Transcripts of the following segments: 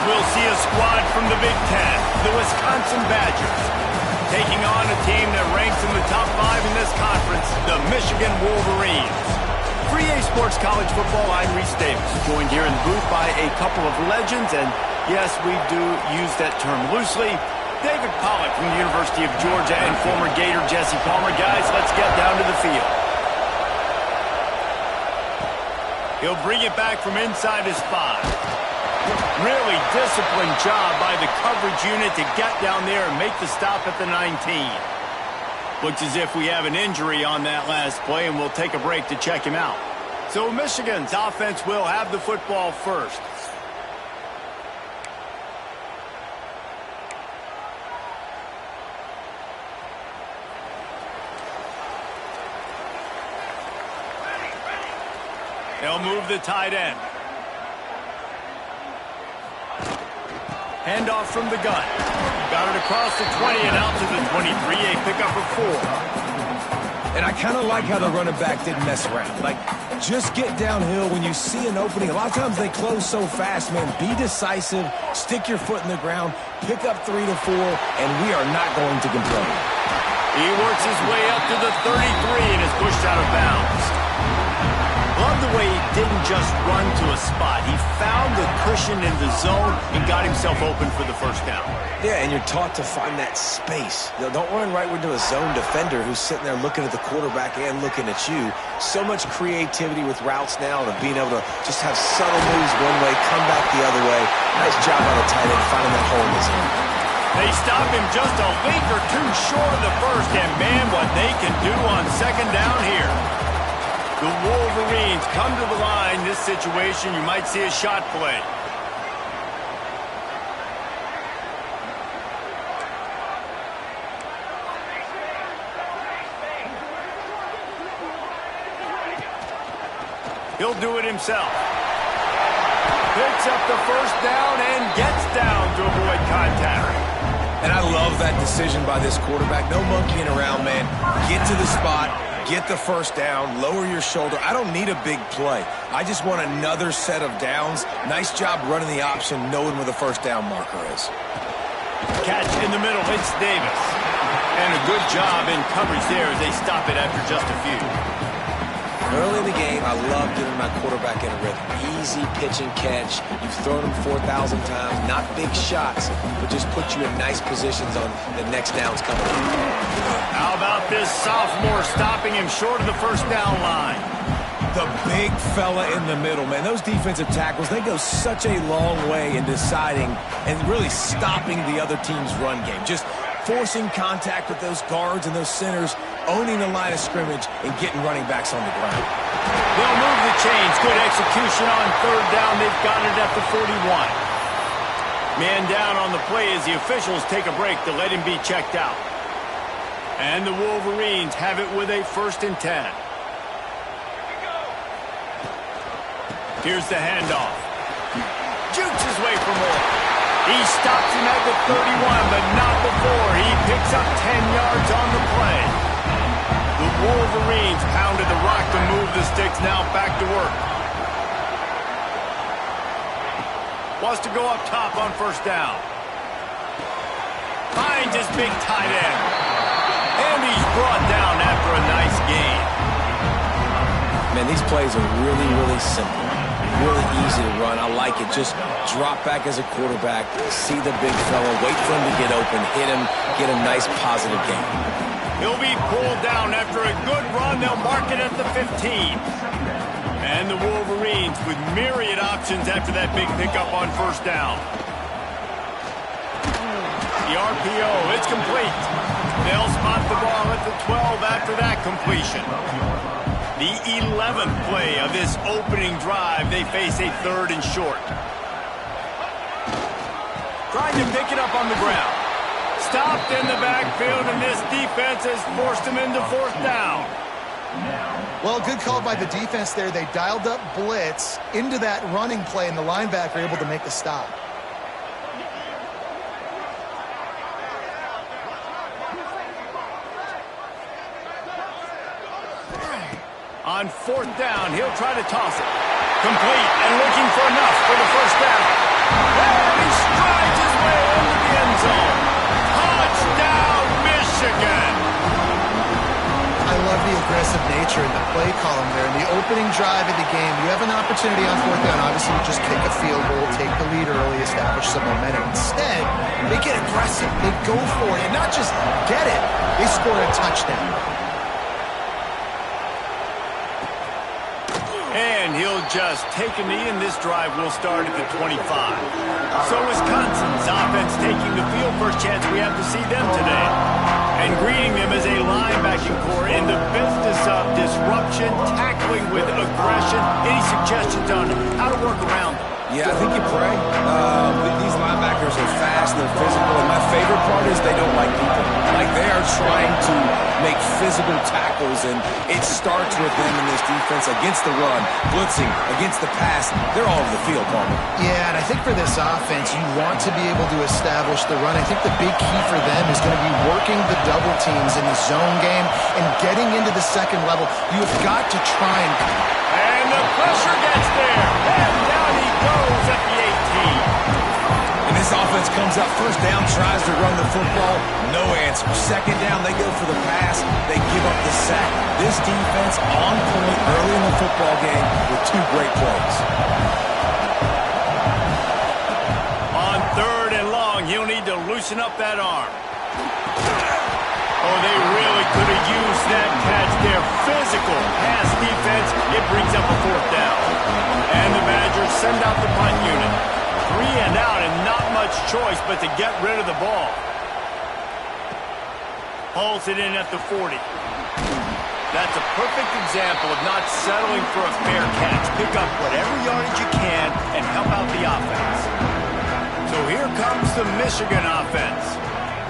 we'll see a squad from the Big Ten, the Wisconsin Badgers, taking on a team that ranks in the top 5 in this conference, the Michigan Wolverines. For EA Sports College Football, I'm Reese Davis, joined here in the booth by a couple of legends, and yes, we do use that term loosely. David Pollack from the University of Georgia and former Gator Jesse Palmer. Guys, let's get down to the field. He'll bring it back from inside his 5. Really disciplined job by the coverage unit to get down there and make the stop at the 19. Looks as if we have an injury on that last play, and we'll take a break to check him out. So Michigan's offense will have the football first. They'll move the tight end. Handoff from the gun. Got it across the 20 and out to the 23. A pickup of 4. And I kind of like how the running back didn't mess around. Like, just get downhill when you see an opening. A lot of times they close so fast, man. Be decisive. Stick your foot in the ground. Pick up 3 to 4, and we are not going to complain. He works his way up to the 33 and is pushed out of bounds. Love the way he didn't just run to a spot. He found the cushion in the zone and got himself open for the first down. Yeah, and you're taught to find that space. You know, don't run right into a zone defender who's sitting there looking at the quarterback and looking at you. So much creativity with routes now and being able to just have subtle moves one way, come back the other way. Nice job on the tight end finding that hole in his zone. They stop him just a link or two short of the first, and man, what they can do on second down here. The Wolverines come to the line. This situation, you might see a shot play. He'll do it himself. Picks up the first down and gets down to avoid contact. And I love that decision by this quarterback. No monkeying around, man. Get to the spot. Get the first down, lower your shoulder. I don't need a big play. I just want another set of downs. Nice job running the option, knowing where the first down marker is. Catch in the middle, it's Davis. And a good job in coverage there as they stop it after just a few. Early in the game, I love getting my quarterback in a rhythm. Easy pitch and catch. You've thrown him 4,000 times. Not big shots, but just put you in nice positions on the next downs coming up. How about this sophomore stopping him short of the first down line? The big fella in the middle, man. Those defensive tackles, they go such a long way in deciding and really stopping the other team's run game. Just forcing contact with those guards and those centers, owning the line of scrimmage, and getting running backs on the ground. They'll move the chains. Good execution on third down. They've got it at the 41. Man down on the play as the officials take a break to let him be checked out. And the Wolverines have it with a 1st and 10. Here's the handoff. Jukes his way for more. He stops him at the 31, but not before. He picks up 10 yards on the play. The Wolverines pounded the rock to move the sticks, now back to work. Wants to go up top on first down. Finds his big tight end. And he's brought down after a nice gain. Man, these plays are really, really simple. Really easy to run. I like it. Just drop back as a quarterback, see the big fella, wait for him to get open, hit him, get a nice positive gain. He'll be pulled down after a good run. They'll mark it at the 15. And the Wolverines with myriad options after that big pickup on first down. The RPO, it's complete. They'll spot the ball at the 12 after that completion. The 11th play of this opening drive, they face a 3rd and short. Trying to pick it up on the ground. Stopped in the backfield, and this defense has forced him into 4th down. Well, good call by the defense there. They dialed up blitz into that running play, and the linebacker able to make the stop. On 4th down, he'll try to toss it. Complete and looking for enough for the first down. And he drive of the game. You have an opportunity on fourth down. Obviously, you just kick a field goal, take the lead early, establish some momentum. Instead, they get aggressive. They go for it. And not just get it, they score a touchdown. And he'll just take a knee, and this drive will start at the 25. So Wisconsin's offense taking the field. First chance we have to see them today. And greeting them as a linebacking core in the business of disruption, tackling with aggression. Any suggestions on how to work around them? Yeah, I think you pray. These linebackers are fast, they're physical, and my favorite part is they don't like people. Like, they are trying to make physical tackles, and it starts with them in this defense against the run, blitzing, against the pass. They're all over the field, Palmer. Yeah, and I think for this offense, you want to be able to establish the run. I think the big key for them is going to be working the double teams in the zone game and getting into the second level. You've got to try And the pressure gets there. And down he goes at the 18. And this offense comes up first down, tries to run the football, no answer. Second down, they go for the pass, they give up the sack. This defense on point early in the football game with two great plays. On third and long, he'll need to loosen up that arm. Oh, they really could have used that catch there. Physical pass defense. It brings up a fourth down. And the Badgers send out the punt unit. 3 and out and not much choice but to get rid of the ball. Hauls it in at the 40. That's a perfect example of not settling for a fair catch. Pick up whatever yardage you can and help out the offense. So here comes the Michigan offense.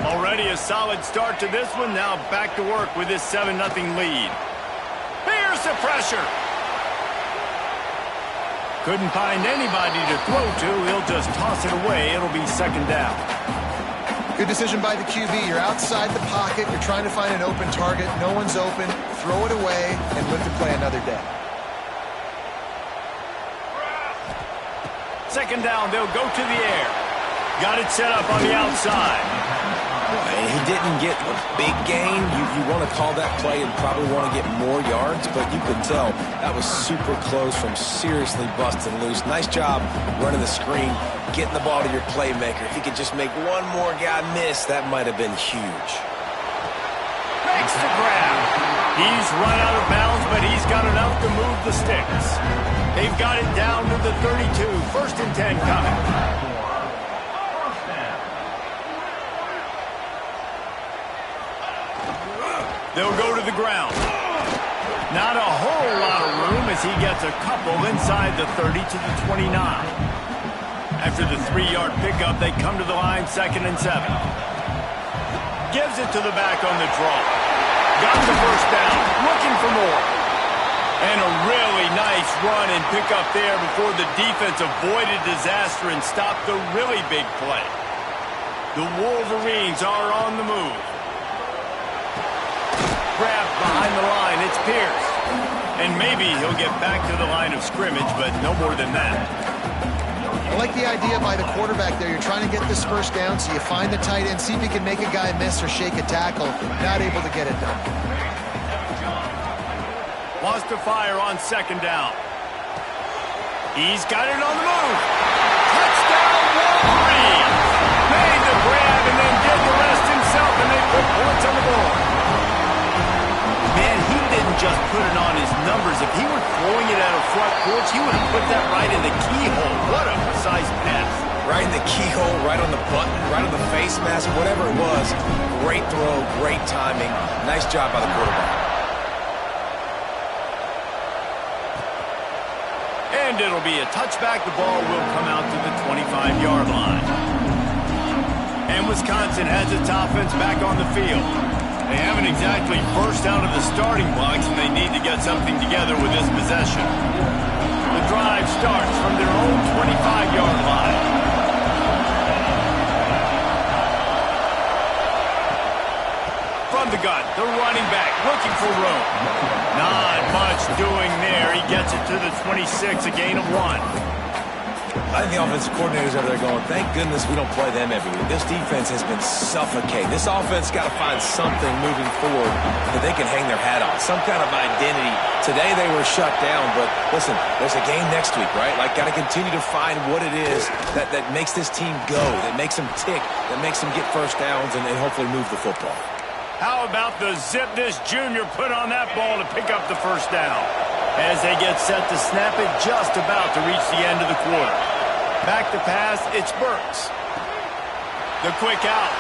Already a solid start to this one. Now back to work with this 7-0 lead. Here's the pressure. Couldn't find anybody to throw to. He'll just toss it away. It'll be second down. Good decision by the QB. You're outside the pocket. You're trying to find an open target. No one's open. Throw it away and live to play another day. Second down. They'll go to the air. Got it set up on the outside. He didn't get a big gain. You want to call that play and probably want to get more yards, but you could tell that was super close from seriously busting loose. Nice job running the screen, getting the ball to your playmaker. If he could just make one more guy miss, that might have been huge. Makes the grab. He's run out of bounds, but he's got enough to move the sticks. They've got it down to the 32. First and 10 coming. They'll go to the ground. Not a whole lot of room as he gets a couple inside the 30 to the 29. After the 3-yard pickup, they come to the line, 2nd and 7. Gives it to the back on the draw. Got the first down, looking for more. And a really nice run and pickup there before the defense avoided disaster and stopped the really big play. The Wolverines are on the move. Grab behind the line, it's Pierce. And maybe he'll get back to the line of scrimmage, but no more than that. I like the idea by the quarterback there. You're trying to get this first down, so you find the tight end, see if you can make a guy miss or shake a tackle. Not able to get it done. Wants to fire on second down. He's got it on the move. Touchdown, Wolverines! Made the grab and then did the rest himself, and they put points on the board. Man, he didn't just put it on his numbers. If he were throwing it at a front porch, he would have put that right in the keyhole. What a precise pass. Right in the keyhole, right on the button, right on the face mask, whatever it was. Great throw, great timing. Nice job by the quarterback. And it'll be a touchback. The ball will come out to the 25-yard line. And Wisconsin has its offense back on the field. They haven't exactly burst out of the starting blocks, and they need to get something together with this possession. The drive starts from their own 25-yard line. From the gun, the running back looking for room. Not much doing there. He gets it to the 26, a gain of 1. I think the offensive coordinators over there going, thank goodness we don't play them every week. This defense has been suffocating. This offense got to find something moving forward that they can hang their hat on, some kind of identity. Today they were shut down, but listen, there's a game next week, right? Like, got to continue to find what it is that makes this team go, that makes them tick, that makes them get first downs and hopefully move the football. How about the zip this junior put on that ball to pick up the first down? As they get set to snap it, just about to reach the end of the quarter. Back to pass, it's Burks. The quick out.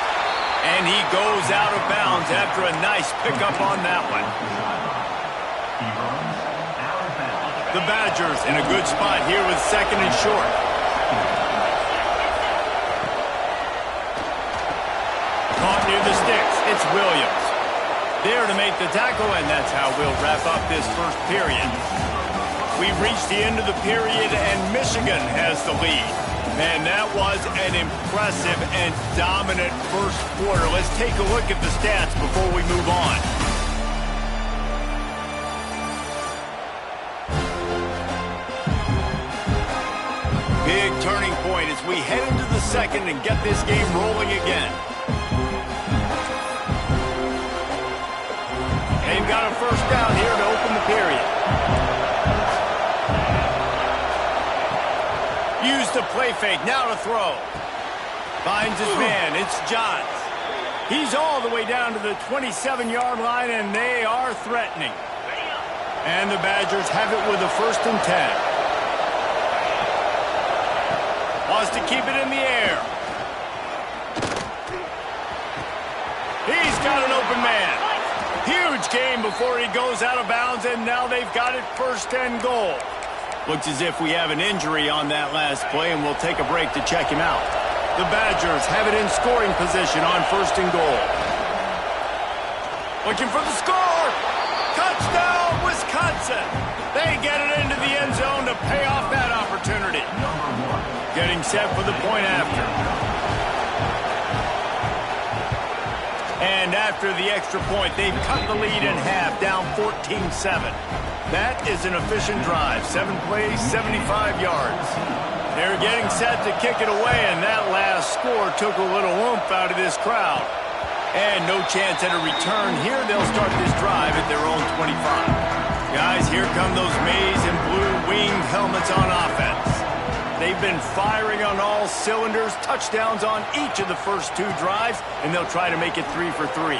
And he goes out of bounds after a nice pickup on that one. The Badgers in a good spot here with second and short. Caught near the sticks, it's Williams. There to make the tackle, and that's how we'll wrap up this first period. We've reached the end of the period, and Michigan has the lead. Man, that was an impressive and dominant first quarter. Let's take a look at the stats before we move on. Big turning point as we head into the second and get this game rolling again. They've got a first down here to open the period. Use the play fake, now to throw. Finds his man, it's Johns. He's all the way down to the 27-yard line, and they are threatening. And the Badgers have it with a 1st and 10. Wants to keep it in the air. He's got an open man. Huge game before he goes out of bounds, and now they've got it 1st and goal. Looks as if we have an injury on that last play, and we'll take a break to check him out. The Badgers have it in scoring position on 1st and goal. Looking for the score. Touchdown, Wisconsin. They get it into the end zone to pay off that opportunity. Getting set for the point after. And after the extra point, they've cut the lead in half, down 14-7. That is an efficient drive. 7 plays, 75 yards. They're getting set to kick it away, and that last score took a little oomph out of this crowd. And no chance at a return here. They'll start this drive at their own 25. Guys, here come those maize and blue winged helmets on offense. They've been firing on all cylinders, touchdowns on each of the first 2 drives, and they'll try to make it 3 for 3.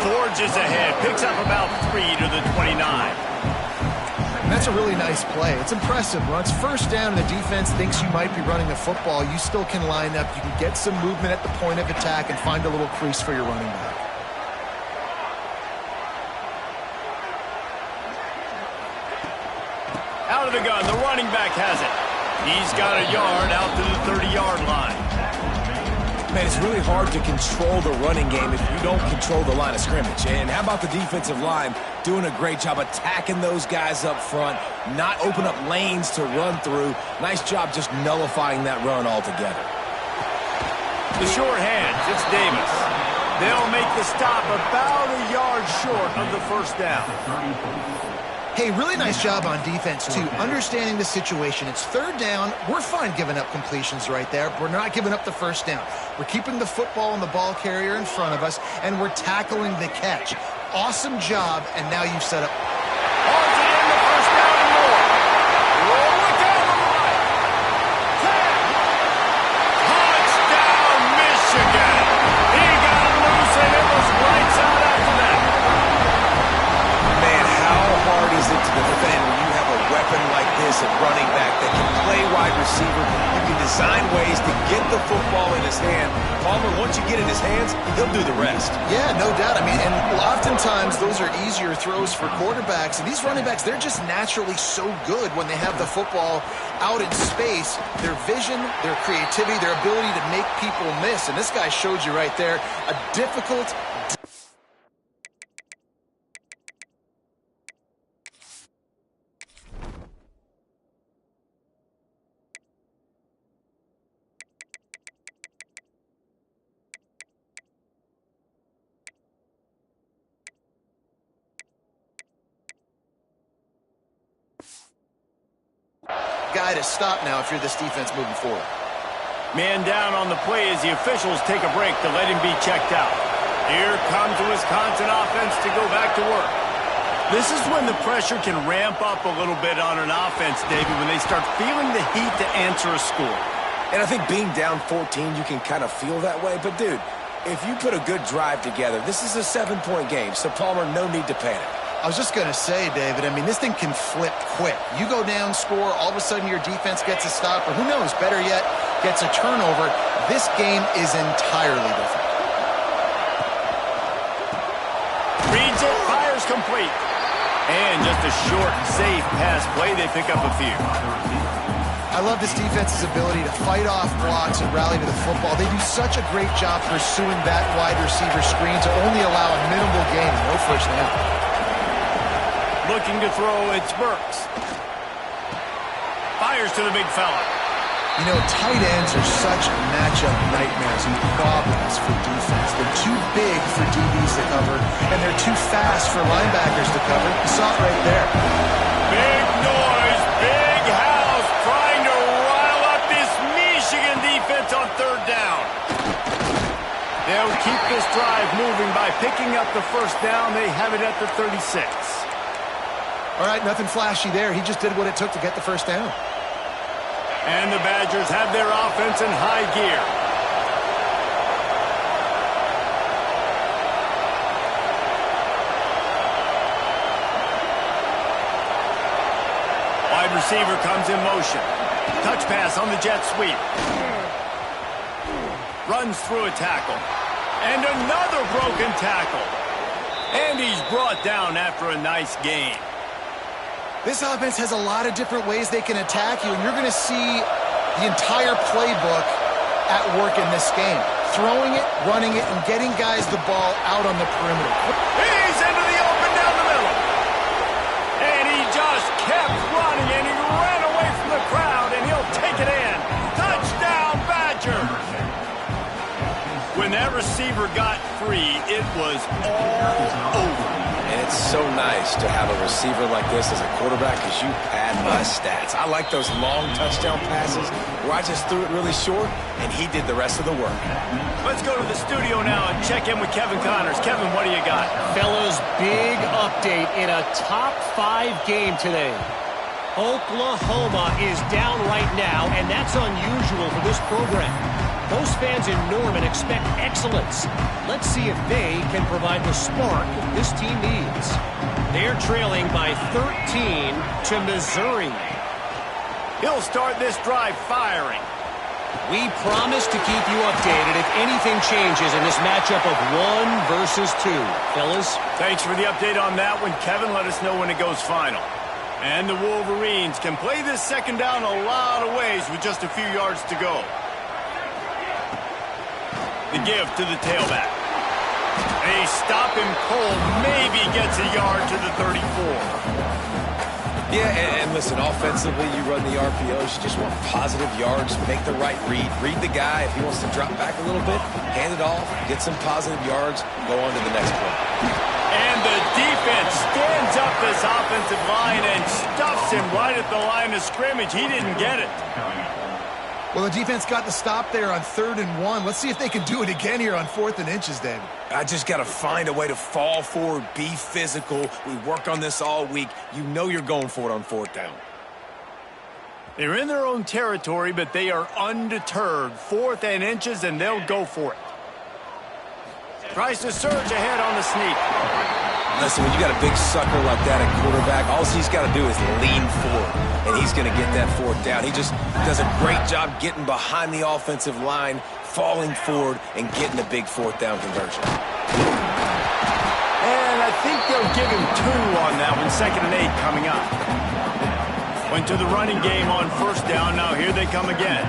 Forges ahead, picks up about 3 to the 29. That's a really nice play. It's impressive. When it's 1st down and the defense thinks you might be running the football, you still can line up. You can get some movement at the point of attack and find a little crease for your running back. Out of the gun, the running back has it. He's got a yard out to the 30-yard line. Man, it's really hard to control the running game if you don't control the line of scrimmage. And how about the defensive line doing a great job attacking those guys up front, not open up lanes to run through. Nice job just nullifying that run altogether. The short hands, it's Davis. They'll make the stop about a yard short of the 1st down. Hey, really nice job on defense, too, understanding the situation. It's 3rd down. We're fine giving up completions right there. We're not giving up the 1st down. We're keeping the football and the ball carrier in front of us, and we're tackling the catch. Awesome job, and now you've set up. Hauls it in the 1st down and more. Roll it down the line. 10. Touchdown, Michigan. He got it loose, and it was lights out after that. Man, how hard is it to defend when you have a weapon like this at running back that can play wide receiver? You can design ways to get the football in his hand. Palmer, once you get in his hands, he'll do the rest. Yeah, no doubt. I mean, and oftentimes those are easier throws for quarterbacks. And these running backs, they're just naturally so good when they have the football out in space. Their vision, their creativity, their ability to make people miss. And this guy showed you right there a difficult. guy to stop now if you're this defense moving forward. Man down on the play as the officials take a break to let him be checked out. Here comes the Wisconsin offense to go back to work. This is when the pressure can ramp up a little bit on an offense, David, when they start feeling the heat to answer a score. And I think being down 14, you can kind of feel that way. But, dude, if you put a good drive together, this is a 7-point game. So, Palmer, no need to panic. I was just going to say, David, I mean, this thing can flip quick. You go down, score, all of a sudden your defense gets a stop, or who knows, better yet, gets a turnover. This game is entirely different. Reads it, fires complete. And just a short, safe pass play, they pick up a few. I love this defense's ability to fight off blocks and rally to the football. They do such a great job pursuing that wide receiver screen to only allow a minimal gain and no first down. Looking to throw, it's Burks. Fires to the big fella. You know, tight ends are such matchup nightmares and problems for defense. They're too big for DBs to cover, and they're too fast for linebackers to cover. You saw it right there. Big noise, big house, trying to rile up this Michigan defense on third down. They'll keep this drive moving by picking up the first down. They have it at the 36. All right, nothing flashy there. He just did what it took to get the first down. And the Badgers have their offense in high gear. Wide receiver comes in motion. Touch pass on the jet sweep. Runs through a tackle. And another broken tackle. And he's brought down after a nice gain. This offense has a lot of different ways they can attack you, and you're going to see the entire playbook at work in this game. Throwing it, running it, and getting guys the ball out on the perimeter. He's into the open down the middle. And he just kept running, and he ran away from the crowd, and he'll take it in. Touchdown, Badgers! When that receiver got free, it was all over. And it's so nice to have a receiver like this as a quarterback because you pad my stats. I like those long touchdown passes where I just threw it really short and he did the rest of the work. Let's go to the studio now and check in with Kevin Connors. Kevin, what do you got? Fellas, big update in a top 5 game today. Oklahoma is down right now, and that's unusual for this program. Most fans in Norman expect excellence. Let's see if they can provide the spark this team needs. They're trailing by 13 to Missouri. He'll start this drive firing. We promise to keep you updated if anything changes in this matchup of 1 versus 2. Fellas? Thanks for the update on that one, Kevin. Let us know when it goes final. And the Wolverines can play this second down a lot of ways with just a few yards to go. The give to the tailback. They stop him cold, maybe gets a yard to the 34. Yeah, and listen, offensively, you run the RPOs. You just want positive yards, make the right read. Read the guy. If he wants to drop back a little bit, hand it off, get some positive yards, go on to the next play. And the defense stands up this offensive line and stuffs him right at the line of scrimmage. He didn't get it. Well, the defense got the stop there on 3rd and 1. Let's see if they can do it again here on 4th and inches, David. I just got to find a way to fall forward, be physical. We work on this all week. You know you're going for it on 4th down. They're in their own territory, but they are undeterred. 4th and inches, and they'll go for it. Tries to surge ahead on the sneak. Listen, when you got a big sucker like that at quarterback, all he's got to do is lean forward, and he's going to get that 4th down. He just does a great job getting behind the offensive line, falling forward, and getting a big 4th down conversion. And I think they'll give him 2 on that one. 2nd and 8 coming up. Went to the running game on 1st down. Now here they come again.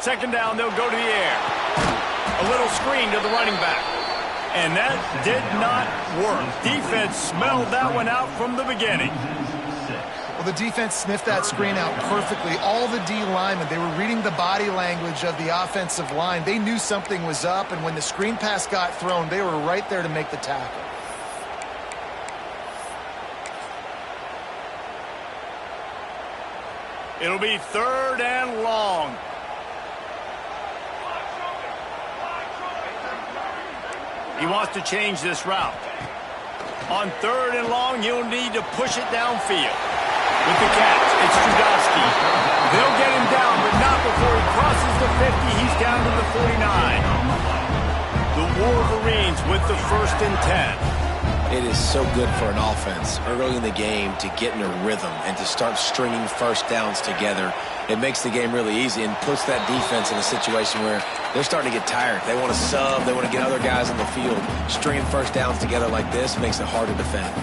2nd down, they'll go to the air. A little screen to the running back. And that did not work. Defense smelled that one out from the beginning. Well, the defense sniffed that screen out perfectly. All the D linemen, they were reading the body language of the offensive line. They knew something was up, and when the screen pass got thrown, they were right there to make the tackle. It'll be 3rd and long. He wants to change this route. On 3rd and long, he'll need to push it downfield. With the catch, it's Trudowski. They'll get him down, but not before he crosses the 50. He's down to the 49. The Wolverines with the 1st and 10. It is so good for an offense early in the game to get in a rhythm and to start stringing first downs together. It makes the game really easy and puts that defense in a situation where they're starting to get tired. They want to sub. They want to get other guys on the field. Stringing first downs together like this makes it hard to defend.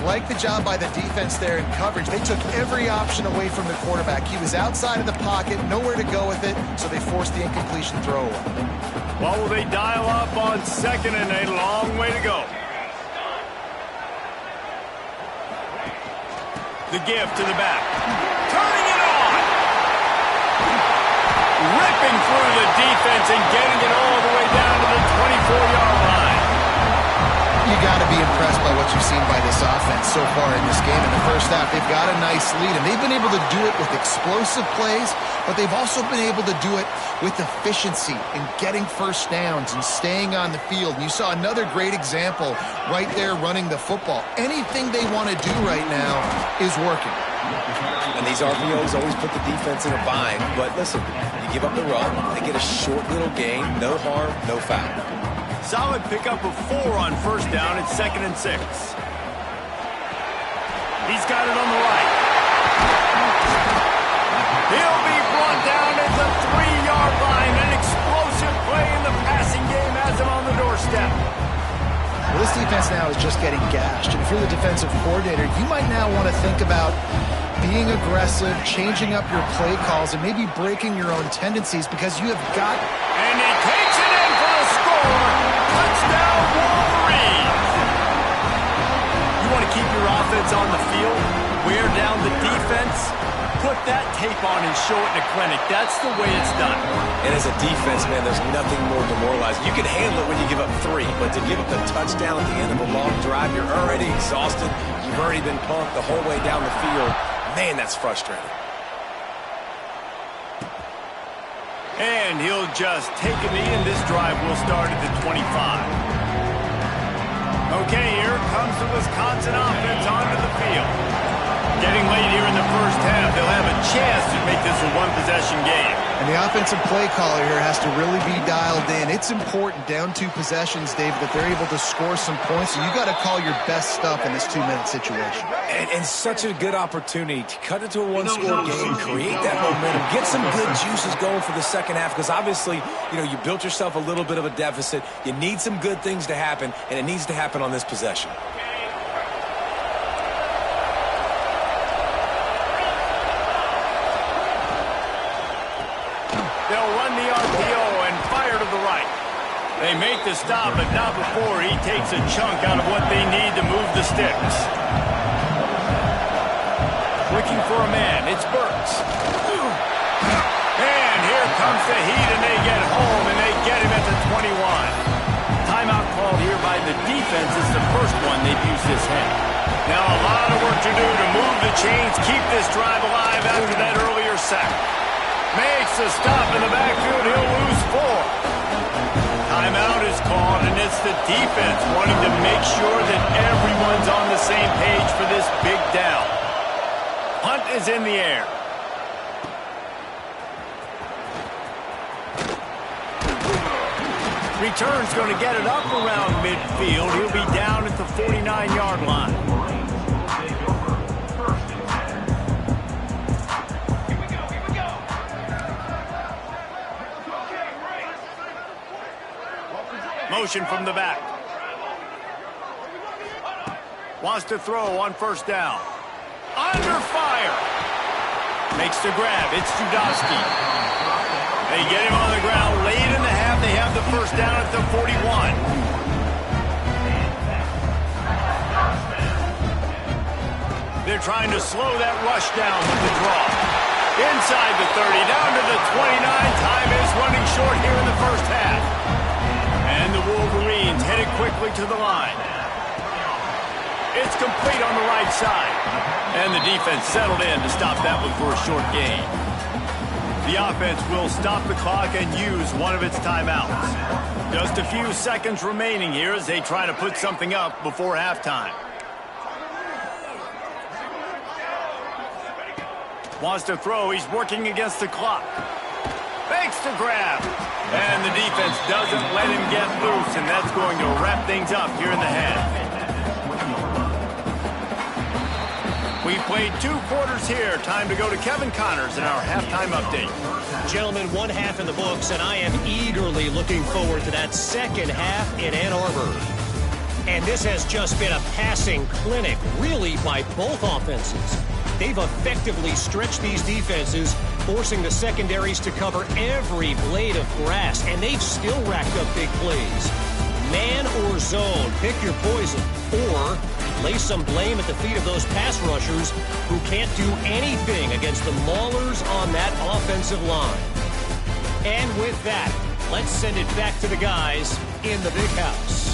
Like the job by the defense there in coverage. They took every option away from the quarterback. He was outside of the pocket, nowhere to go with it, so they forced the incompletion throw away. Well, will they dial up on 2nd and a long way to go? The give to the back. Turning it on! Ripping through the defense and getting it all the way down to the 24-yard line. You got to be impressed by what you've seen by this offense so far in this game. In the first half, they've got a nice lead, and they've been able to do it with explosive plays, but they've also been able to do it with efficiency and getting first downs and staying on the field. And you saw another great example right there running the football. Anything they want to do right now is working. And these RPOs always put the defense in a bind, but listen, you give up the run, they get a short little gain, no harm, no foul. Solid pickup of 4 on 1st down at 2nd and 6. He's got it on the right. He'll be brought down at the 3-yard line. An explosive play in the passing game has him on the doorstep. Well, this defense now is just getting gashed. And if you're the defensive coordinator, you might now want to think about being aggressive, changing up your play calls, and maybe breaking your own tendencies because you have got... And he takes it in for the score. Touchdown, Wolverines. You want to keep your offense on the field, wear down the defense, put that tape on and show it in a clinic. That's the way it's done. And as a defense, man, there's nothing more demoralizing. You can handle it when you give up 3, but to give up the touchdown at the end of a long drive, you're already exhausted. You've already been punked the whole way down the field. Man, that's frustrating. And he'll just take a knee, and this drive will start at the 25. Okay, here comes the Wisconsin offense onto the field. Getting late here in the first half, they'll have a chance to make this a one-possession game. And the offensive play caller here has to really be dialed in. It's important, down 2 possessions, David, that they're able to score some points. So you got to call your best stuff in this 2-minute situation. And such a good opportunity to cut it to a one-score game, create that momentum, get some good juices going for the second half. Because obviously, you built yourself a little bit of a deficit. You need some good things to happen, and it needs to happen on this possession. They'll run the RPO and fire to the right. They make the stop, but not before he takes a chunk out of what they need to move the sticks. Looking for a man, it's Burks. And here comes the heat, and they get home, and they get him at the 21. Timeout called here by the defense. It's the first one they've used this hand. Now a lot of work to do to move the chains, keep this drive alive after that earlier sack. Makes a stop in the backfield. He'll lose 4. Timeout is called, and it's the defense wanting to make sure that everyone's on the same page for this big down. Hunt is in the air. Return's going to get it up around midfield. He'll be down at the 49-yard line. Motion from the back. Wants to throw on 1st down. Under fire. Makes the grab. It's Trudowski. They get him on the ground late in the half. They have the 1st down at the 41. They're trying to slow that rush down with the draw. Inside the 30, down to the 29. Time is running short here in the first half. And the Wolverines headed quickly to the line. It's complete on the right side. And the defense settled in to stop that one for a short gain. The offense will stop the clock and use one of its timeouts. Just a few seconds remaining here as they try to put something up before halftime. Wants to throw. He's working against the clock. Fakes to grab. And the defense doesn't let him get loose, and that's going to wrap things up here in the half. We played 2 quarters here. Time to go to Kevin Connors in our halftime update. Gentlemen, 1 half in the books, and I am eagerly looking forward to that second half in Ann Arbor. And this has just been a passing clinic, really, by both offenses. They've effectively stretched these defenses, forcing the secondaries to cover every blade of grass, and they've still racked up big plays. Man or zone, pick your poison, or lay some blame at the feet of those pass rushers who can't do anything against the maulers on that offensive line. And with that, let's send it back to the guys in the big house.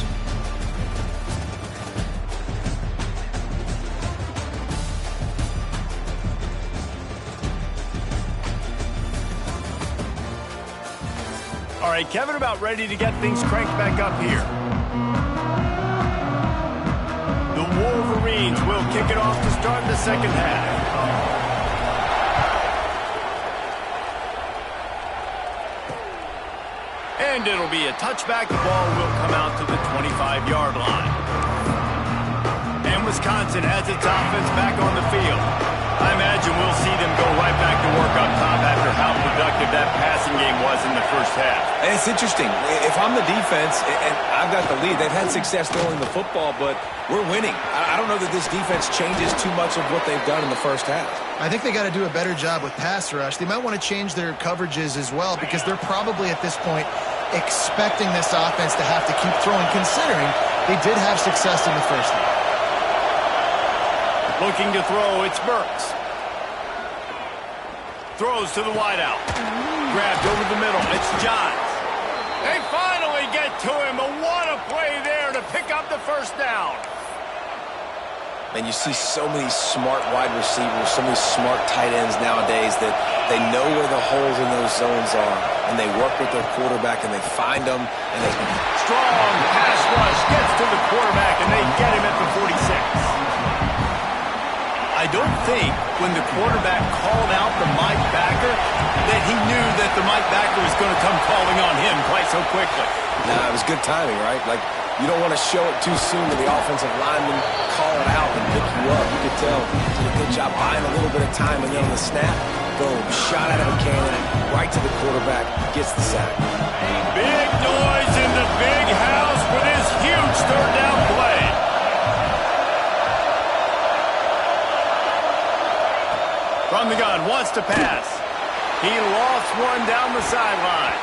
All right, Kevin, about ready to get things cranked back up here. The Wolverines will kick it off to start the second half. And it'll be a touchback. The ball will come out to the 25-yard line. And Wisconsin has its offense back on the field. I imagine we'll see them go right back to work up top after how productive that passing game was in the first half. And it's interesting. If I'm the defense and I've got the lead, they've had success throwing the football, but we're winning. I don't know that this defense changes too much of what they've done in the first half. I think they got to do a better job with pass rush. They might want to change their coverages as well because they're probably at this point expecting this offense to have to keep throwing, considering they did have success in the first half. Looking to throw, it's Burks. Throws to the wideout. Grabbed over the middle, it's Johns. They finally get to him, but what a play there to pick up the first down. And you see so many smart wide receivers, so many smart tight ends nowadays that they know where the holes in those zones are, and they work with their quarterback, and they find them, and they... Strong pass rush gets to the quarterback, and they get him at the 46. I don't think when the quarterback called out the Mike backer that he knew that the Mike backer was going to come calling on him quite so quickly. Nah, it was good timing, right? Like, you don't want to show it too soon to the offensive lineman, call it out and pick you up. You could tell he did a good job buying a little bit of time, and then on the snap, boom, shot out of a cannon, right to the quarterback, gets the sack. Big noise in the big house for this huge third down play. From the gun, wants to pass. He lost one down the sideline.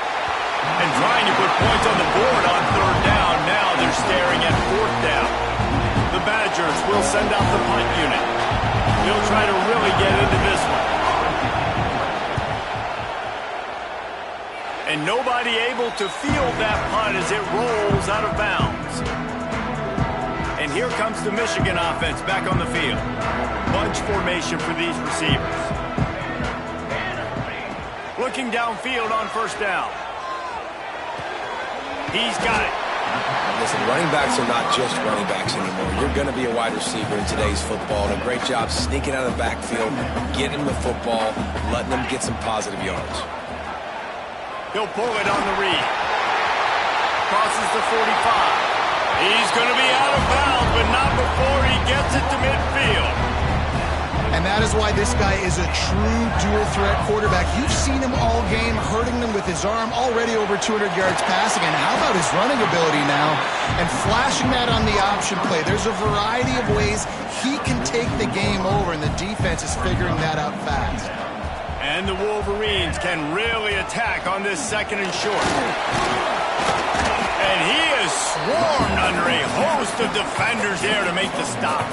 And trying to put points on the board on third down. Now they're staring at fourth down. The Badgers will send out the punt unit. He'll try to really get into this one. And nobody able to field that punt as it rolls out of bounds. And here comes the Michigan offense back on the field. Bunch formation for these receivers. Looking downfield on first down. He's got it. Listen, running backs are not just running backs anymore. You're going to be a wide receiver in today's football. And a great job sneaking out of the backfield, getting the football, letting them get some positive yards. He'll pull it on the read. Crosses the 45. He's going to be out of bounds, but not before he gets it to midfield. And that is why this guy is a true dual-threat quarterback. You've seen him all game, hurting them with his arm, already over 200 yards passing. And how about his running ability now? And flashing that on the option play. There's a variety of ways he can take the game over, and the defense is figuring that out fast. And the Wolverines can really attack on this second and short. And he is swarmed under a host of defenders there to make the stop.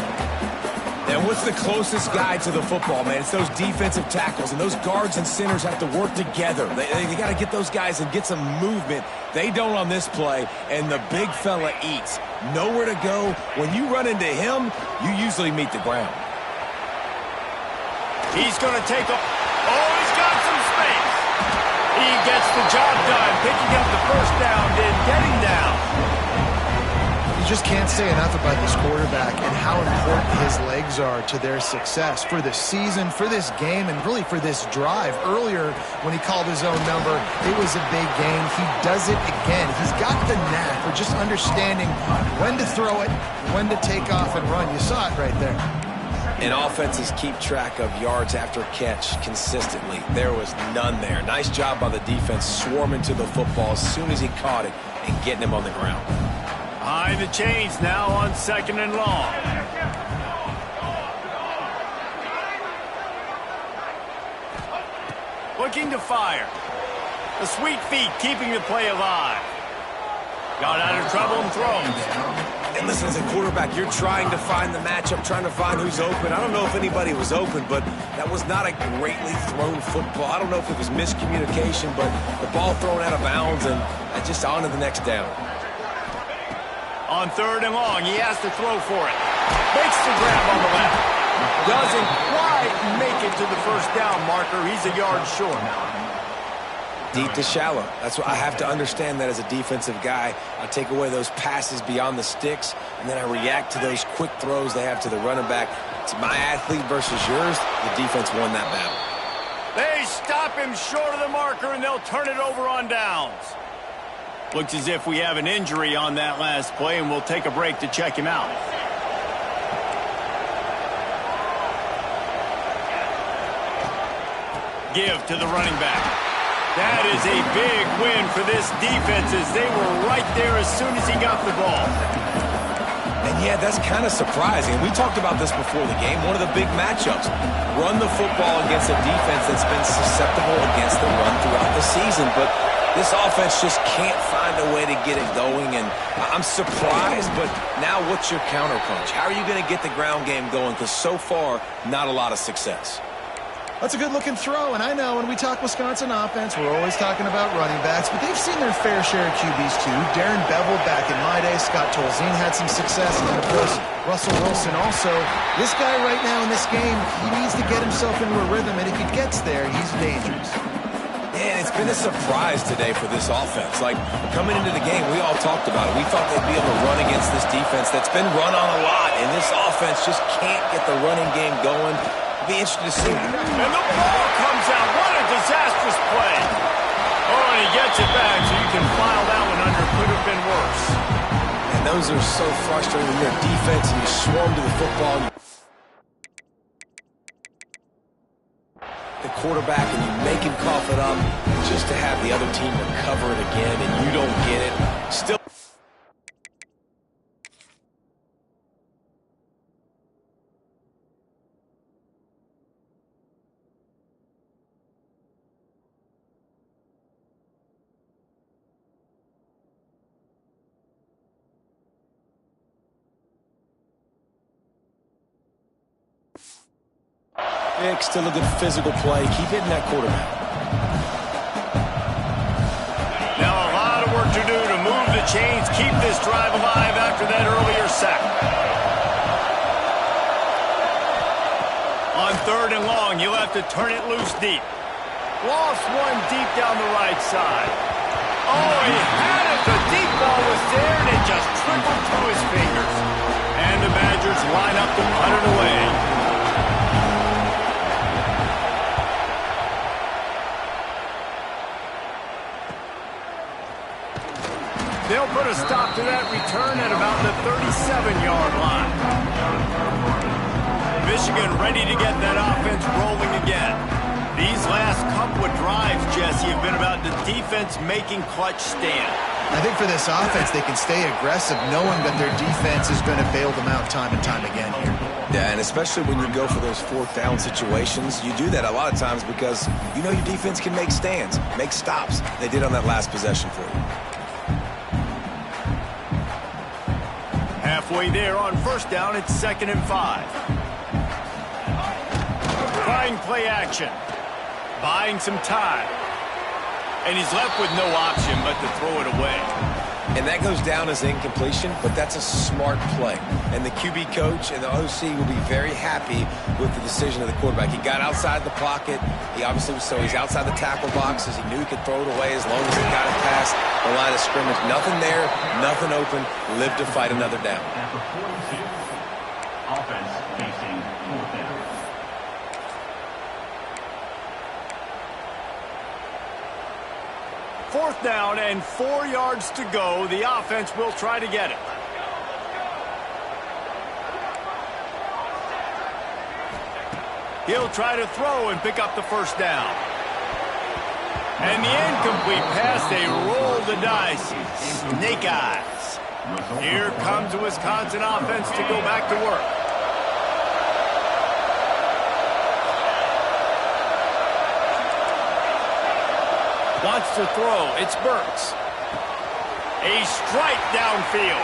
And what's the closest guy to the football, man? It's those defensive tackles, and those guards and centers have to work together. They got to get those guys and get some movement. They don't on this play, and the big fella eats. Nowhere to go. When you run into him, you usually meet the ground. He's going to take off. Oh, he's got some space. He gets the job done, picking up the first down and getting down. You just can't say enough about this quarterback and how important his legs are to their success for the season, for this game, and really for this drive. Earlier, when he called his own number, it was a big gain. He does it again. He's got the knack for just understanding when to throw it, when to take off and run. You saw it right there. And offenses keep track of yards after catch consistently. There was none there. Nice job by the defense swarming to the football as soon as he caught it and getting him on the ground. Behind the chains now on 2nd and long. Looking to fire. The sweet feet keeping the play alive. Got out of trouble and throws. And listen, as a quarterback, you're trying to find the matchup, trying to find who's open. I don't know if anybody was open, but that was not a greatly thrown football. I don't know if it was miscommunication, but the ball thrown out of bounds and just on to the next down. On 3rd and long, he has to throw for it. Makes the grab on the left. Doesn't quite make it to the first down marker. He's a yard short. Deep to shallow. That's what I have to understand that as a defensive guy. I take away those passes beyond the sticks, and then I react to those quick throws they have to the running back. It's my athlete versus yours. The defense won that battle. They stop him short of the marker, and they'll turn it over on downs. Looks as if we have an injury on that last play, and we'll take a break to check him out. Give to the running back. That is a big win for this defense as they were right there as soon as he got the ball. And yeah, that's kind of surprising. We talked about this before the game. One of the big matchups. Run the football against a defense that's been susceptible against the run throughout the season. But this offense just can't find a way to get it going, and I'm surprised, but now what's your counterpunch? How are you going to get the ground game going? Because so far, not a lot of success. That's a good-looking throw, and I know when we talk Wisconsin offense, we're always talking about running backs, but they've seen their fair share of QBs too. Darren Bevel back in my day, Scott Tolzien had some success, and of course, Russell Wilson also. This guy right now in this game, he needs to get himself into a rhythm, and if he gets there, he's dangerous. And it's been a surprise today for this offense. Like, coming into the game, we all talked about it. We thought they'd be able to run against this defense that's been run on a lot, and this offense just can't get the running game going. It'll be interesting to see. And the ball comes out. What a disastrous play. Oh, and he gets it back, so you can file that one under. Could have been worse. And those are so frustrating when you're defense and you swarm to the football. The quarterback and you make him cough it up just to have the other team recover it again and you don't get it. Still. Still a good physical play. Keep hitting that quarterback. Now a lot of work to do to move the chains, keep this drive alive after that earlier sack. On 3rd and long, you'll have to turn it loose deep. Lost one deep down the right side. Oh, he had it. The deep ball was there, and it just trickled through his fingers. And the Badgers line up to punt it away. They'll put a stop to that return at about the 37-yard line. Michigan ready to get that offense rolling again. These last couple of drives, Jesse, have been about the defense making clutch stand. I think for this offense, they can stay aggressive knowing that their defense is going to bail them out time and time again here. Yeah, and especially when you go for those 4th down situations, you do that a lot of times because you know your defense can make stands, make stops. They did on that last possession for you. Halfway there on 1st down, it's 2nd and 5. trying play action. Buying some time. And he's left with no option but to throw it away. And that goes down as incompletion, but that's a smart play. And the QB coach and the OC will be very happy with the decision of the quarterback. He got outside the pocket. He obviously was he's outside the tackle boxes. He knew he could throw it away as long as he got it past the line of scrimmage. Nothing there, nothing open. Live to fight another down. Offense facing fourth down. Fourth down and 4 yards to go. The offense will try to get it. He'll try to throw and pick up the first down. And the incomplete pass, they roll the dice. Snake eyes. Here comes the Wisconsin offense to go back to work. Wants to throw. It's Burks. A strike downfield.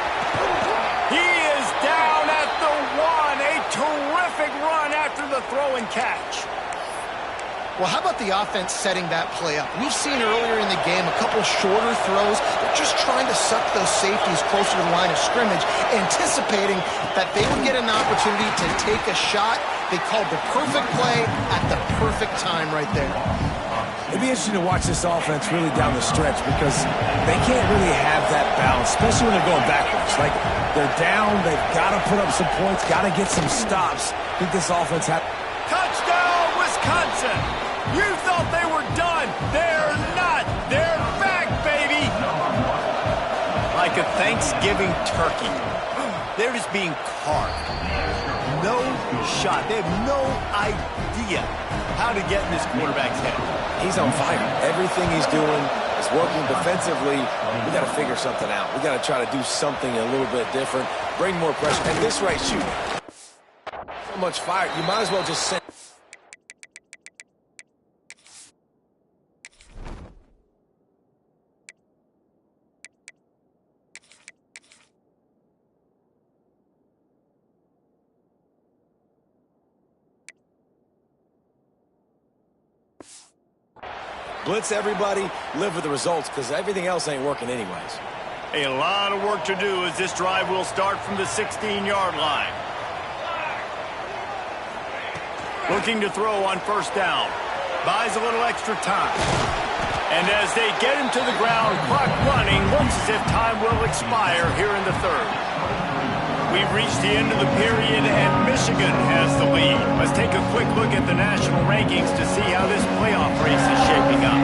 He is down at the 1. A terrific run after the throw and catch. Well, how about the offense setting that play up? We've seen earlier in the game a couple shorter throws. They're just trying to suck those safeties closer to the line of scrimmage, anticipating that they would get an opportunity to take a shot. They called the perfect play at the perfect time right there. It'd be interesting to watch this offense really down the stretch because they can't really have that balance, especially when they're going backwards. Like, they're down, they've got to put up some points, got to get some stops. I think this offense has... Touchdown, Wisconsin! You thought they were done. They're not. They're back, baby! Like a Thanksgiving turkey. They're just being carved. No shot. They have no idea how to get in this quarterback's head. He's on fire. Everything he's doing is working defensively. We got to figure something out. We got to try to do something a little bit different, bring more pressure. And this right, shoot. So much fire. You might as well just send... Blitz everybody, live with the results, because everything else ain't working anyways. A lot of work to do as this drive will start from the 16-yard line. Looking to throw on first down. Buys a little extra time. And as they get him to the ground, clock running, looks as if time will expire here in the third. We've reached the end of the period, and Michigan has the lead. Let's take a quick look at the national rankings to see how this playoff race is shaping up.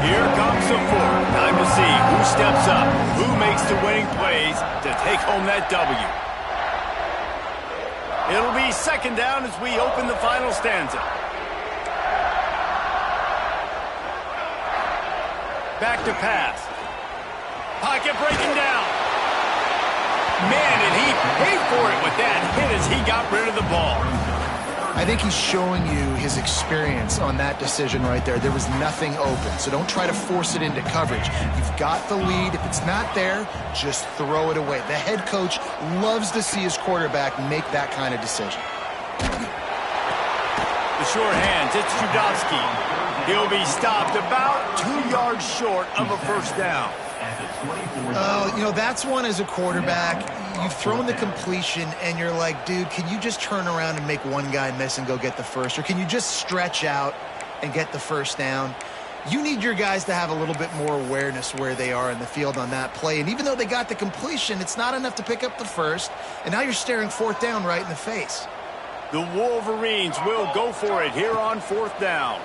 Here comes the fourth. Time to see who steps up, who makes the winning plays to take home that W. It'll be second down as we open the final stanza. Back to pass. Pocket breaking down. Man, did he pay for it with that hit as he got rid of the ball. I think he's showing you his experience on that decision right there. There was nothing open, so don't try to force it into coverage. You've got the lead. If it's not there, just throw it away. The head coach loves to see his quarterback make that kind of decision. The sure hands, it's Judowski. He'll be stopped about 2 yards short of a first down. Oh, you know, that's one as a quarterback. You've thrown the completion, and you're like, dude, can you just turn around and make one guy miss and go get the first? Or can you just stretch out and get the first down? You need your guys to have a little bit more awareness where they are in the field on that play. And even though they got the completion, it's not enough to pick up the first. And now you're staring fourth down right in the face. The Wolverines will go for it here on fourth down.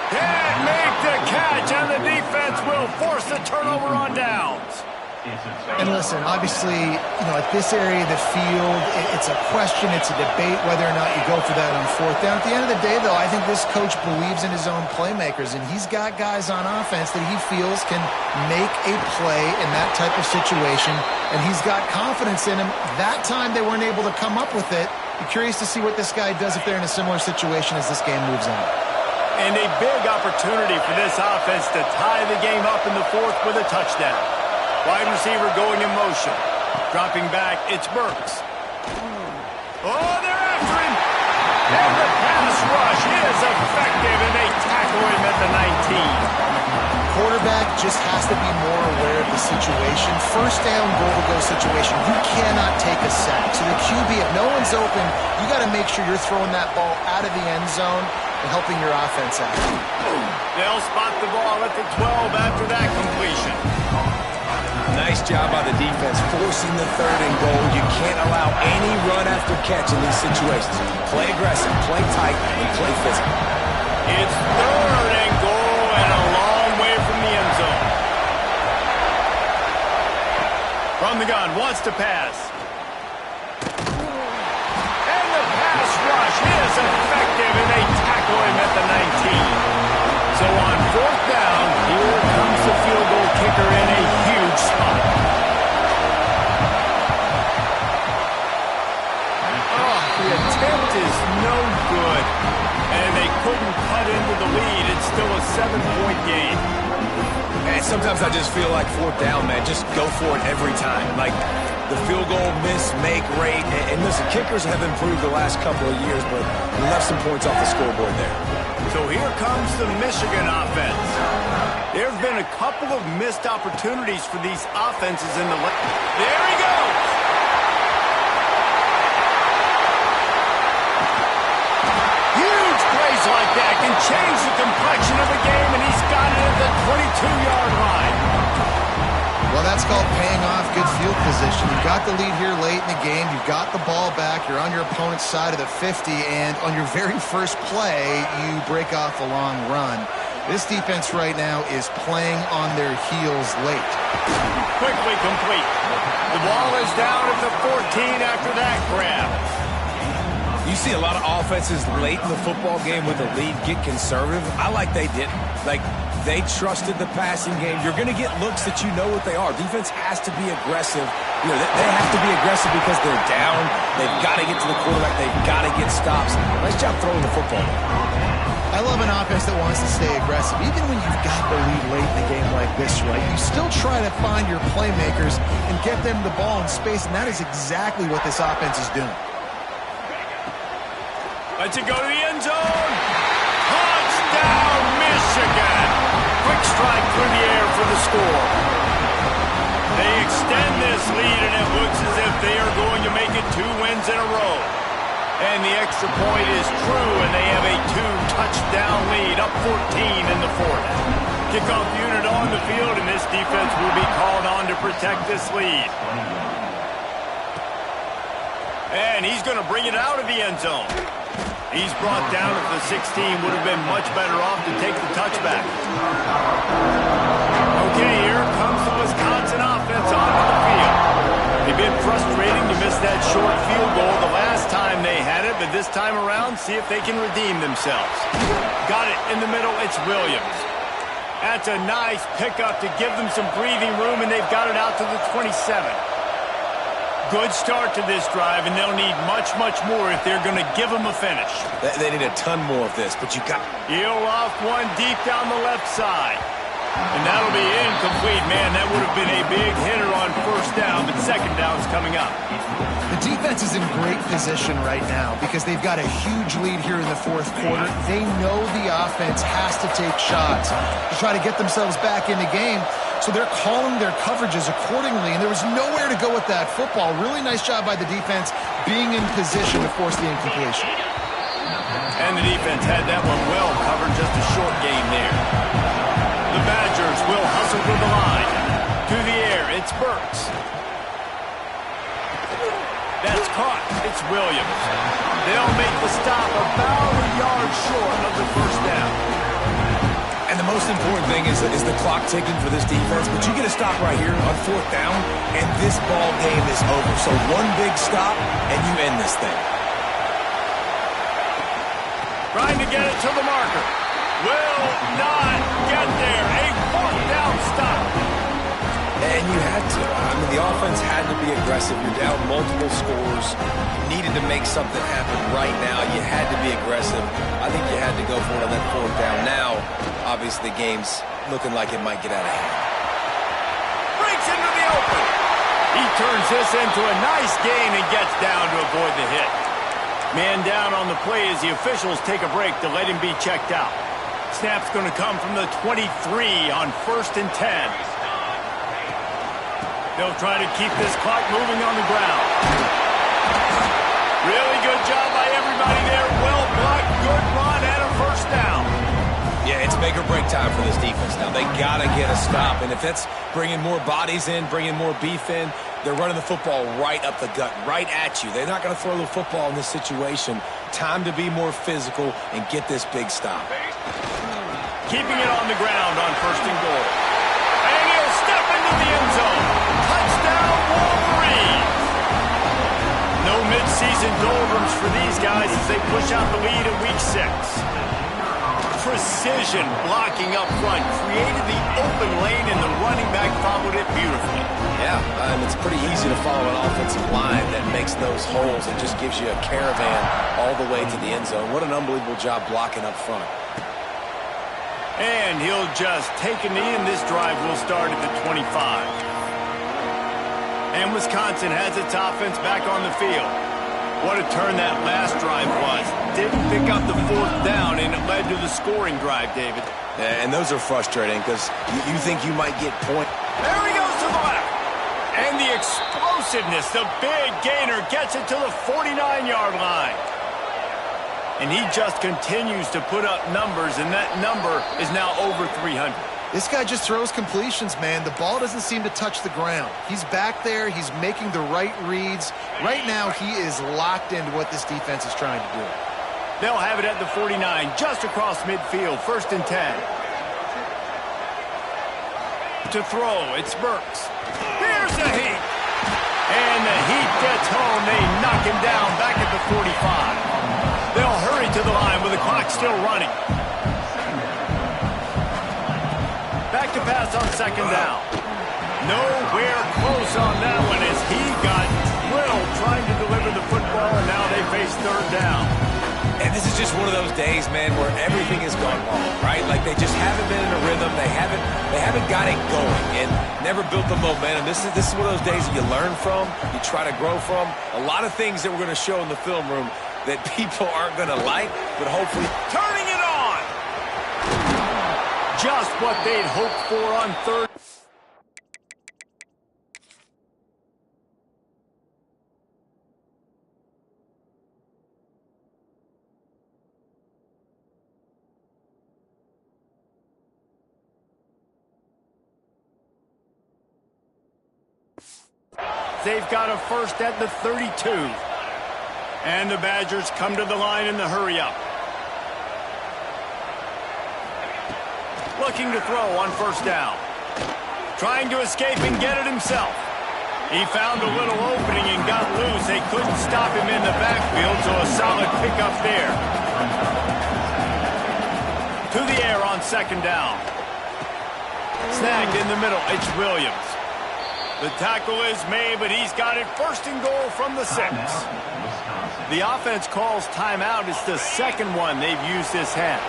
Can't make the catch, and the defense will force the turnover on downs. And listen, obviously, you know, at this area of the field, it's a question, it's a debate whether or not you go for that on fourth down. At the end of the day, though, I think this coach believes in his own playmakers, and he's got guys on offense that he feels can make a play in that type of situation, and he's got confidence in him. That time they weren't able to come up with it. Be curious to see what this guy does if they're in a similar situation as this game moves on. And a big opportunity for this offense to tie the game up in the fourth with a touchdown. Wide receiver going in motion. Dropping back, it's Burks. Oh, they're after him. And the pass rush is effective, and they tackle him at the 19. Quarterback just has to be more aware of the situation. First down, goal-to-go situation. You cannot take a sack. So the QB, if no one's open, you got to make sure you're throwing that ball out of the end zone and helping your offense out. They'll spot the ball at the 12 after that completion. Nice job by the defense forcing the 3rd and goal. You can't allow any run after catch in these situations. Play aggressive, play tight, and play physical. It's 3rd and goal and a long way from the end zone. From the gun, wants to pass. And the pass rush is effective, and they tackle him at the 19. So on 4th down, here comes the field goal kicker in a huge spot. Oh, the attempt is no good. And they couldn't cut into the lead. It's still a 7-point game. And sometimes I just feel like 4th down, man, just go for it every time. Like the field goal miss-make rate. And listen, kickers have improved the last couple of years, but left some points off the scoreboard there. So here comes the Michigan offense. There have been a couple of missed opportunities for these offenses in the left. There he goes! Huge plays like that can change the complexion of the game, and he's got it at the 22-yard line. Well, that's called paying off good field position. You got the lead here late in the game. You've got the ball back. You're on your opponent's side of the 50, and on your very first play, you break off a long run. This defense right now is playing on their heels late. Quickly complete. The ball is down at the 14 after that grab. You see a lot of offenses late in the football game with a lead get conservative. I like they didn't. Like, they trusted the passing game. You're going to get looks that you know what they are. Defense has to be aggressive. You know, they have to be aggressive because they're down. They've got to get to the quarterback. They've got to get stops. Nice job throwing the football. I love an offense that wants to stay aggressive. Even when you've got the lead late in the game like this, right, you still try to find your playmakers and get them the ball in space, and that is exactly what this offense is doing. Let's it go to the end zone. Touchdown, Michigan. Quick strike through the air for the score. They extend this lead, and it looks as if they are going to make it 2 wins in a row. And the extra point is true, and they have a 2-touchdown lead, up 14 in the 4th. Kickoff unit on the field, and this defense will be called on to protect this lead. And he's going to bring it out of the end zone. He's brought down at the 16, would have been much better off to take the touchback. Okay, here comes the Wisconsin offense onto the field. They've been frustrating to miss that short field goal the last time they had it, but this time around, see if they can redeem themselves. Got it in the middle, it's Williams. That's a nice pickup to give them some breathing room, and they've got it out to the 27. Good start to this drive, and they'll need much, much more if they're going to give them a finish. They need a ton more of this, but you got... He'll off one deep down the left side. And that'll be incomplete. Man, that would have been a big hitter on 1st down, but 2nd down's coming up. The defense is in great position right now because they've got a huge lead here in the 4th quarter. They know the offense has to take shots to try to get themselves back in the game. So they're calling their coverages accordingly, and there was nowhere to go with that football. Really nice job by the defense being in position to force the incompletion. And the defense had that one well covered, just a short gain there. The Badgers will hustle to the line. To the air, it's Burks. That's caught. It's Williams. They'll make the stop about a yard short of the 1st down. And the most important thing is the clock ticking for this defense, but you get a stop right here on 4th down, and this ball game is over. So one big stop, and you end this thing. Trying to get it to the marker. Will not get there. A 4th down stop. And you had to. I mean, the offense had to be aggressive. You're down multiple scores. You needed to make something happen right now. You had to be aggressive. I think you had to go for it on that 4th down. Now, obviously, the game's looking like it might get out of hand. Breaks into the He turns this into a nice gain and gets down to avoid the hit. Man down on the play as the officials take a break to let him be checked out. Snap's going to come from the 23 on 1st and 10. They'll try to keep this clock moving on the ground. Really good job by everybody there. Well blocked, good run, and a first down. Yeah, it's make or break time for this defense now. They got to get a stop, and if that's bringing more bodies in, bringing more beef in, they're running the football right up the gut, right at you. They're not going to throw the football in this situation. Time to be more physical and get this big stop. Keeping it on the ground on 1st and goal. And he'll step into the end zone. Touchdown, Wolverines! No midseason doldrums for these guys as they push out the lead in Week 6. Precision blocking up front created the open lane, and the running back followed it beautifully. Yeah, and it's pretty easy to follow an offensive line that makes those holes and just gives you a caravan all the way to the end zone. What an unbelievable job blocking up front. And he'll just take a knee, and this drive will start at the 25. And Wisconsin has its offense back on the field. What a turn that last drive was. Didn't pick up the 4th down, and it led to the scoring drive, David. Yeah, and those are frustrating because you think you might get point. There he goes to the left. And the explosiveness, the big gainer gets it to the 49-yard line. And he just continues to put up numbers, and that number is now over 300. This guy just throws completions, man. The ball doesn't seem to touch the ground. He's back there. He's making the right reads. Right now, he is locked into what this defense is trying to do. They'll have it at the 49, just across midfield, 1st and 10. To throw, it's Burks. Here's the heat. And the heat gets home. They knock him down back at the 45. They'll hurry to the line with the clock still running. Back to pass on 2nd down. Nowhere close on that one as he got drilled trying to deliver the football, and now they face 3rd down. And this is just one of those days, man, where everything has gone wrong, right? Like they just haven't been in a rhythm. They haven't got it going and never built the momentum. This is one of those days that you learn from, you try to grow from. A lot of things that we're going to show in the film room that people aren't going to like, but hopefully turning it on. Just what they'd hoped for on 3rd. They've got a first at the 32. And the Badgers come to the line in the hurry-up. Looking to throw on 1st down. Trying to escape and get it himself. He found a little opening and got loose. They couldn't stop him in the backfield, so a solid pickup there. To the air on 2nd down. Snagged in the middle. It's Williams. The tackle is made, but he's got it 1st and goal from the 6. The offense calls timeout. It's the 2nd one they've used this half.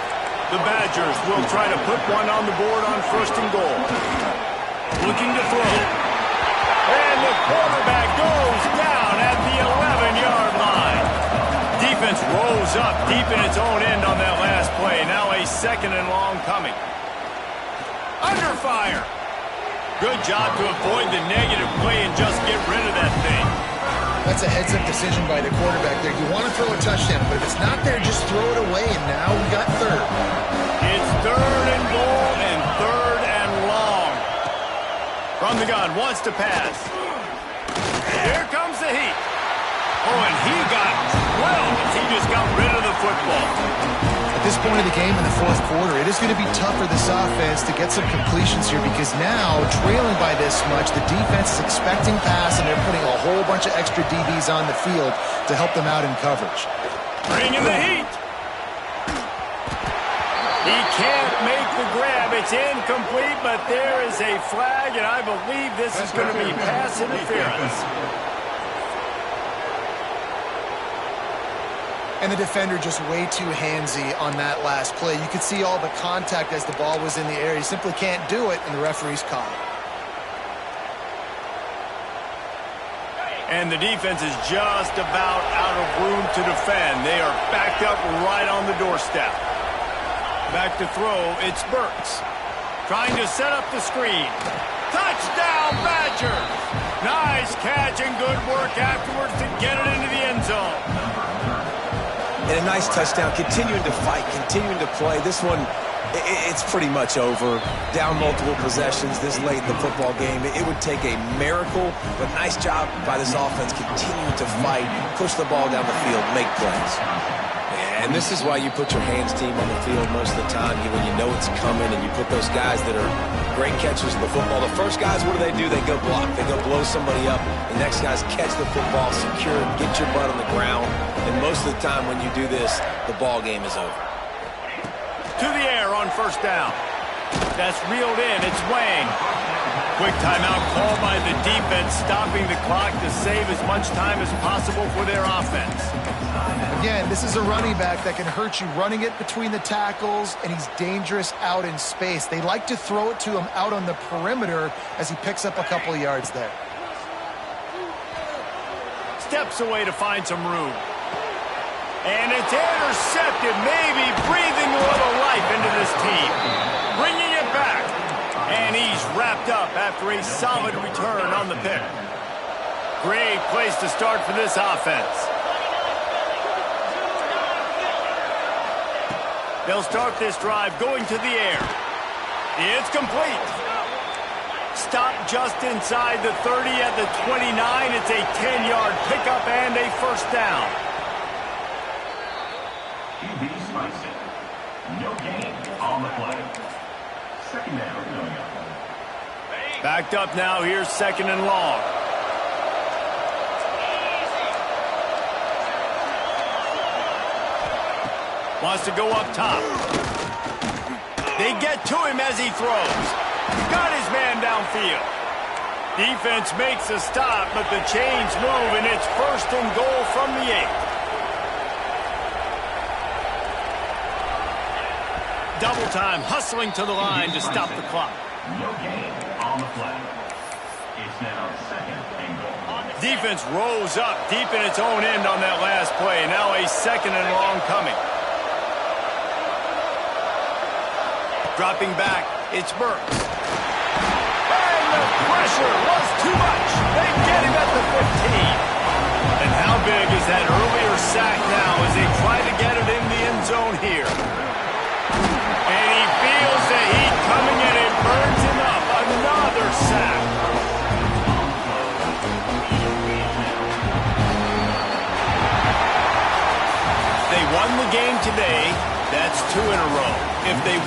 The Badgers will try to put one on the board on 1st and goal. Looking to throw. And the quarterback goes down at the 11-yard line. Defense rolls up deep in its own end on that last play. Now a 2nd and long coming. Under fire. Good job to avoid the negative play and just get rid of that thing. That's a heads-up decision by the quarterback there. You want to throw a touchdown, but if it's not there, just throw it away, and now we got 3rd. It's 3rd and goal and 3rd and long. From the gun, wants to pass. Here comes the heat. Oh, and he got well as he just got rid of the football. At this point of the game in the 4th quarter, it is going to be tough for this offense to get some completions here because now, trailing by this much, the defense is expecting pass, and they're putting a whole bunch of extra DBs on the field to help them out in coverage. Bringing the heat. He can't make the grab. It's incomplete, but there is a flag, and I believe this is going to be pass interference. And the defender just way too handsy on that last play. You could see all the contact as the ball was in the air. He simply can't do it, and the referee's caught it. And the defense is just about out of room to defend. They are backed up right on the doorstep. Back to throw, it's Burks. Trying to set up the screen. Touchdown, Badgers! Nice catch and good work afterwards to get it into the end zone. And a nice touchdown, continuing to fight, continuing to play. This one, it's pretty much over. Down multiple possessions this late in the football game. It would take a miracle, but nice job by this offense continuing to fight, push the ball down the field, make plays. And this is why you put your hands team on the field most of the time when you know it's coming, and you put those guys that are great catchers of the football. The first guys, what do? They go block. They go blow somebody up. The next guys catch the football, secure, get your butt on the ground. And most of the time when you do this, the ball game is over. To the air on first down. That's reeled in. It's Wang. Quick timeout called by the defense, stopping the clock to save as much time as possible for their offense. Again, this is a running back that can hurt you running it between the tackles, and he's dangerous out in space. They like to throw it to him out on the perimeter as he picks up a couple of yards there. Steps away to find some room. And it's intercepted, maybe breathing a little life into this team. Bringing it back. And he's wrapped up after a solid return on the pick. Great place to start for this offense. They'll start this drive going to the air. It's complete. Stop just inside the 30 at the 29. It's a 10-yard pickup and a first down. QB spikes it. No gain on the play. Second down coming up. Backed up now. Here's second and long. Wants to go up top. They get to him as he throws. Got his man downfield. Defense makes a stop, but the chains move, and it's first and goal from the 8. Double time, hustling to the line to stop the clock. No gain on the play. It's now second and goal. Defense rose up deep in its own end on that last play. Now a second and long coming. Dropping back, it's Burks. And the pressure was too much. They get him at the 15. And how big is that earlier sack now as they try to get it in the end zone here? And he feels the heat coming and it burns him up. Another sack. They won the game today. That's 2 in a row. If they